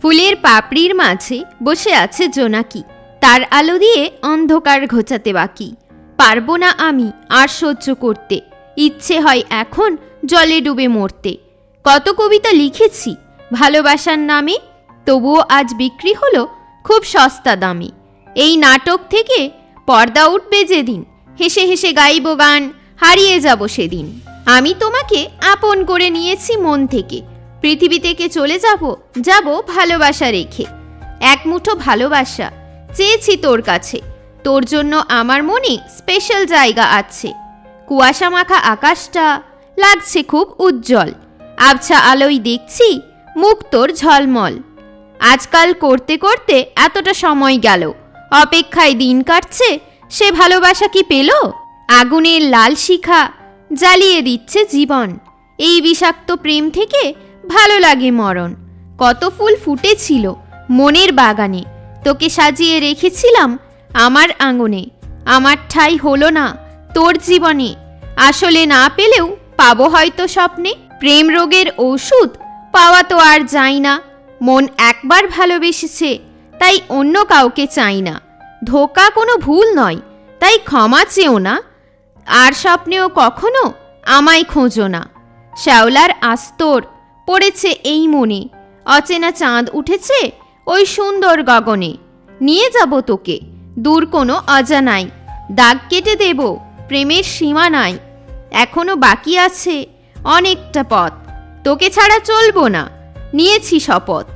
ফুলের পাপড়ির মাঝে বসে আছে জোনাকি, তার আলো দিয়ে অন্ধকার ঘোচাতে বাকি। পারবো না আমি আর সহ্য করতে, ইচ্ছে হয় এখন জলে ডুবে মরতে। কত কবিতা লিখেছি ভালোবাসার নামে, তবুও আজ বিক্রি হলো খুব সস্তা দামে। এই নাটক থেকে পর্দা উঠবে যেদিন, হেসে হেসে গাইব গান, হারিয়ে যাব সেদিন। আমি তোমাকে আপন করে নিয়েছি মন থেকে, পৃথিবী থেকে চলে যাব ভালোবাসা রেখে। এক মুঠো ভালোবাসা চেয়েছি তোর কাছে, তোর জন্য আমার মনে স্পেশাল জায়গা আছে। কুয়াশা মাখা আকাশটা লাগছে খুব উজ্জ্বল, আবছা আলোয় দেখছি মুখ তোর ঝলমল। আজকাল করতে করতে এতটা সময় গেল, অপেক্ষায় দিন কাটছে, সে ভালোবাসা কি পেল? আগুনের লাল শিখা জ্বালিয়ে দিচ্ছে জীবন, এই বিষাক্ত প্রেম থেকে ভালো লাগে মরণ। কত ফুল ফুটেছিল মনের বাগানে, তোকে সাজিয়ে রেখেছিলাম আমার আঙনে। আমার ঠাঁই হলো না তোর জীবনে, আসলে না পেলেও পাবো হয়তো স্বপ্নে। প্রেম রোগের ঔষধ পাওয়া তো আর যায় না, মন একবার ভালোবেসেছে তাই অন্য কাউকে চাই না। ধোঁকা কোনো ভুল নয় তাই ক্ষমা চেও না, আর স্বপ্নেও কখনো আমায় খোঁজো না। শ্যাওলার আস্তর পড়েছে এই মনে, অচেনা চাঁদ উঠেছে ওই সুন্দর গগনে। নিয়ে যাব তোকে দূর কোনো অজানায়, দাগ কেটে দেব প্রেমের সীমা নাই। এখনো বাকি আছে অনেকটা পথ, তোকে ছাড়া চলবো না, নিয়েছি শপথ।